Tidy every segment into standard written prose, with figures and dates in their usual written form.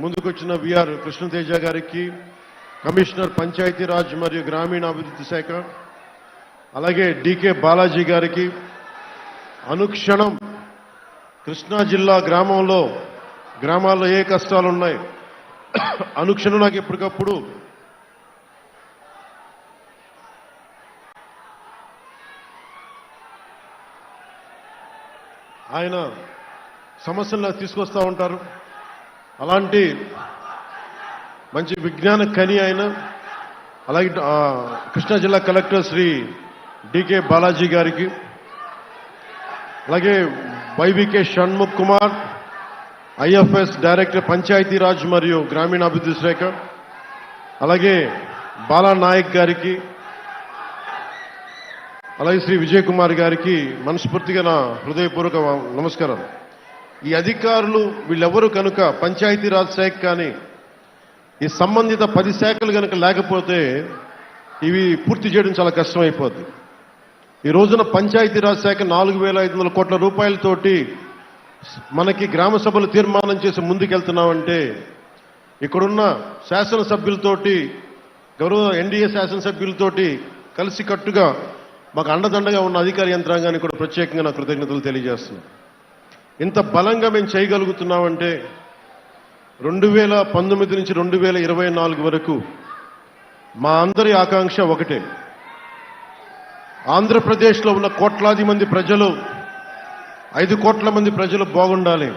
ముందుకొచ్చిన విఆర్ కృష్ణతేజ గారికి, కమిషనర్ పంచాయతీరాజ్ మరియు గ్రామీణాభివృద్ధి శాఖ, అలాగే డికే బాలాజీ గారికి, అనుక్షణం కృష్ణా జిల్లా గ్రామాల్లో ఏ కష్టాలు ఉన్నాయి అనుక్షణం నాకు ఎప్పటికప్పుడు ఆయన సమస్యలను తీసుకొస్తూ ఉంటారు. అలాంటి మంచి విజ్ఞాన కని ఆయన. అలాగే కృష్ణా జిల్లా కలెక్టర్ శ్రీ డికే బాలాజీ గారికి, అలాగే వైవికే షణ్ముఖ్ కుమార్, ఐఎఫ్ఎస్ డైరెక్టర్ పంచాయతీరాజ్ మరియు గ్రామీణాభివృద్ధి శాఖ, అలాగే బాలా నాయక్ గారికి, అలాగే శ్రీ విజయ్ కుమార్ గారికి మనస్ఫూర్తిగా నా హృదయపూర్వక నమస్కారం. ఈ అధికారులు వీళ్ళెవరూ కనుక పంచాయతీరాజ్ శాఖ కానీ ఈ సంబంధిత 10 శాఖలు కనుక లేకపోతే ఇవి పూర్తి చేయడం చాలా కష్టమైపోద్ది. ఈ రోజున పంచాయతీరాజ్ శాఖ 4,500 కోట్ల రూపాయలతోటి మనకి గ్రామ సభలు తీర్మానం చేసి ముందుకెళ్తున్నామంటే ఇక్కడున్న శాసనసభ్యులతోటి, గౌరవ ఎన్డీఏ శాసనసభ్యులతోటి కలిసికట్టుగా మాకు అండదండగా ఉన్న అధికార యంత్రాంగానికి కూడా ప్రత్యేకంగా నా కృతజ్ఞతలు తెలియజేస్తున్నాను. ఇంత బలంగా మేము చేయగలుగుతున్నామంటే 2019 నుంచి 2024 వరకు మా అందరి ఆకాంక్ష ఒకటే. ఆంధ్రప్రదేశ్లో ఉన్న కోట్లాది మంది ప్రజలు, 5 కోట్ల మంది ప్రజలు బాగుండాలి,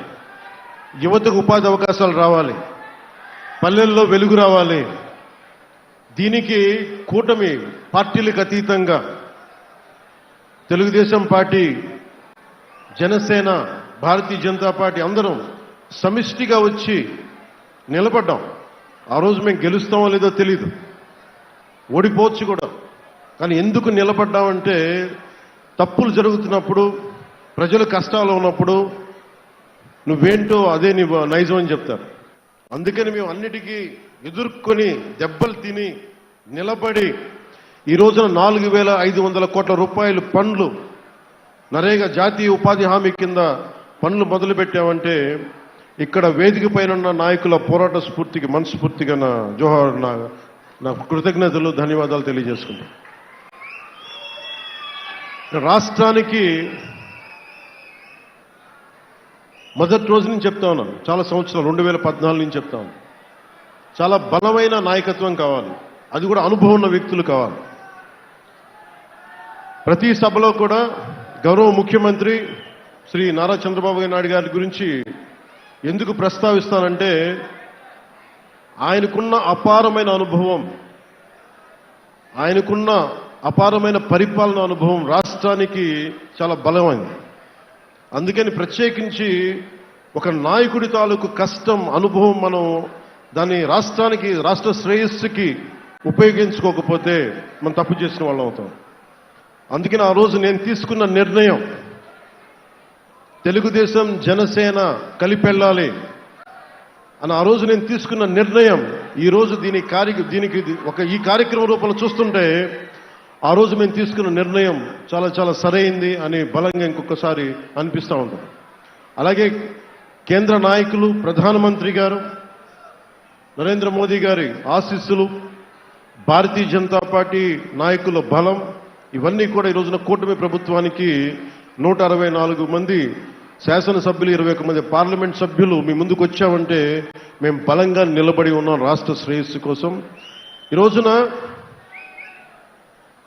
యువతకు ఉపాధి అవకాశాలు రావాలి, పల్లెల్లో వెలుగు రావాలి. దీనికి కూటమి పార్టీలకు అతీతంగా తెలుగుదేశం పార్టీ, జనసేన, భారతీయ జనతా పార్టీ అందరం సమిష్టిగా వచ్చి నిలబడ్డాం. ఆ రోజు మేము గెలుస్తామో లేదో తెలీదు, ఓడిపోవచ్చు కూడా. కానీ ఎందుకు నిలబడ్డామంటే తప్పులు జరుగుతున్నప్పుడు, ప్రజలు కష్టాలు ఉన్నప్పుడు నువ్వేంటో అదే నీ నైజం అని చెప్తారు. అందుకని మేము అన్నిటికీ ఎదుర్కొని దెబ్బలు తిని నిలబడి ఈ రోజున 4,500 కోట్ల రూపాయలు పనులు నరేగా జాతీయ ఉపాధి హామీ కింద పనులు మొదలుపెట్టామంటే ఇక్కడ వేదిక పైన ఉన్న నాయకుల పోరాట స్ఫూర్తికి మనస్ఫూర్తిగా నా జోహార్, నా కృతజ్ఞతలు, ధన్యవాదాలు తెలియజేసుకుంటాను. రాష్ట్రానికి మొదటి రోజు నుంచి చెప్తా ఉన్నాను, చాలా సంవత్సరాలు 2014 నుంచి చెప్తా ఉన్నాను, చాలా బలమైన నాయకత్వం కావాలి, అది కూడా అనుభవం ఉన్న వ్యక్తులు కావాలి. ప్రతి సభలో కూడా గౌరవ ముఖ్యమంత్రి శ్రీ నారా చంద్రబాబు నాయుడు గారి గురించి ఎందుకు ప్రస్తావిస్తానంటే ఆయనకున్న అపారమైన అనుభవం, ఆయనకున్న అపారమైన పరిపాలన అనుభవం రాష్ట్రానికి చాలా బలమైంది. అందుకని ప్రత్యేకించి ఒక నాయకుడి తాలూకు కష్టం, అనుభవం మనం దాన్ని రాష్ట్రానికి, రాష్ట్ర శ్రేయస్సుకి ఉపయోగించుకోకపోతే మనం తప్పు చేసిన వాళ్ళం అవుతాం. అందుకని ఆ రోజు నేను తీసుకున్న నిర్ణయం, తెలుగుదేశం జనసేన కలిపెళ్ళాలి అని ఆ రోజు నేను తీసుకున్న నిర్ణయం ఈరోజు ఈ కార్యక్రమం రూపంలో చూస్తుంటే ఆ రోజు మేము తీసుకున్న నిర్ణయం చాలా చాలా సరైంది అని బలంగా ఇంకొకసారి అనిపిస్తూ ఉంటుంది. అలాగే కేంద్ర నాయకులు, ప్రధానమంత్రి గారు నరేంద్ర మోదీ గారి ఆశీస్సులు, భారతీయ జనతా పార్టీ నాయకుల బలం, ఇవన్నీ కూడా ఈ రోజున కూటమి ప్రభుత్వానికి 164 మంది శాసనసభ్యులు, 21 మంది పార్లమెంట్ సభ్యులు మీ ముందుకు వచ్చామంటే మేము బలంగా నిలబడి ఉన్నాం రాష్ట్ర శ్రేయస్సు కోసం. ఈ రోజున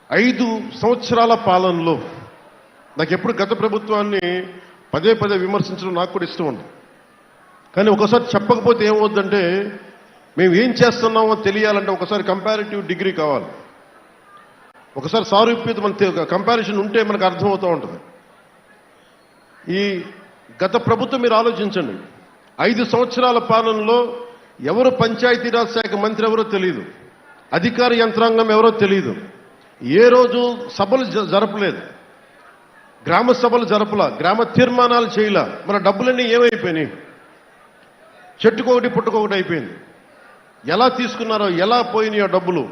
5 సంవత్సరాల పాలనలో నాకు ఎప్పుడు గత ప్రభుత్వాన్ని పదే విమర్శించడం నాకు కూడా ఇష్టం ఉంది. కానీ ఒకసారి చెప్పకపోతే ఏమవుద్దంటే మేము ఏం చేస్తున్నామో తెలియాలంటే ఒకసారి కంపారిటివ్ డిగ్రీ కావాలి, ఒకసారి సారూప్యత మన కంపారిజన్ ఉంటే మనకు అర్థమవుతూ ఉంటుంది. ఈ గత ప్రభుత్వం మీరు ఆలోచించండి, 5 సంవత్సరాల పాలనలో ఎవరు పంచాయతీరాజ్ శాఖ మంత్రి ఎవరో తెలియదు, అధికార యంత్రాంగం ఎవరో తెలియదు, ఏ రోజు సభలు జరపలేదు, గ్రామ సభలు జరపలా, గ్రామ తీర్మానాలు చేయలా. మన డబ్బులన్నీ ఏమైపోయినాయి? చెట్టుకొకటి పుట్టుకొకటి అయిపోయింది. ఎలా తీసుకున్నారో, ఎలా పోయినాయో డబ్బులు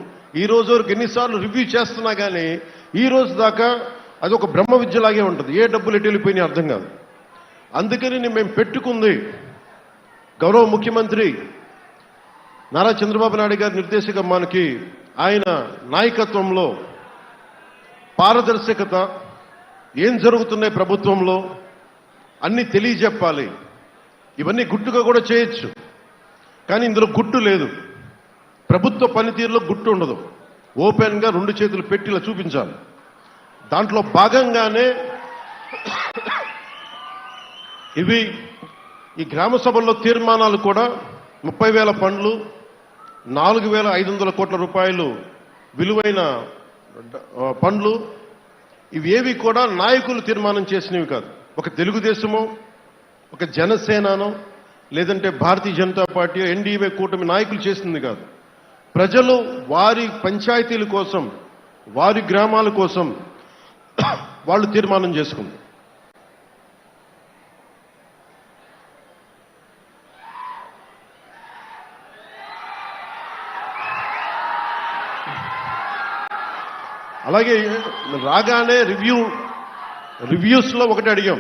ఈ రోజు వరకు ఎన్నిసార్లు రివ్యూ చేస్తున్నా కానీ ఈ రోజు దాకా అది ఒక బ్రహ్మ విద్యలాగే ఉంటుంది. ఏ డబ్బులు ఎటు వెళ్ళిపోయినాయి అర్థం కాదు. అందుకని మేము పెట్టుకుంది గౌరవ ముఖ్యమంత్రి నారా చంద్రబాబు నాయుడు గారి నిర్దేశకమ్మానికి ఆయన నాయకత్వంలో పారదర్శకత, ఏం జరుగుతున్నాయి ప్రభుత్వంలో అన్ని తెలియజెప్పాలి. ఇవన్నీ గుట్టుగా కూడా చేయొచ్చు, కానీ ఇందులో గుట్టు లేదు. ప్రభుత్వ పనితీరులో గుట్టు ఉండదు. ఓపెన్గా 2 చేతులు పెట్టి ఇలా చూపించాలి. దాంట్లో భాగంగానే ఇవి ఈ గ్రామ సభల్లో తీర్మానాలు కూడా 30,000 పండ్లు, 4,500 కోట్ల రూపాయలు విలువైన పండ్లు, ఇవేవి కూడా నాయకులు తీర్మానం చేసినవి కాదు. ఒక తెలుగుదేశమో, ఒక జనసేననో, లేదంటే భారతీయ జనతా పార్టీ, ఎన్డీఏ కూటమి నాయకులు చేసింది కాదు. ప్రజలు వారి పంచాయతీల కోసం, వారి గ్రామాల కోసం వాళ్ళు తీర్మానం చేసుకుంది. అలాగే రాగానే రివ్యూస్లో ఒకటి అడిగాం.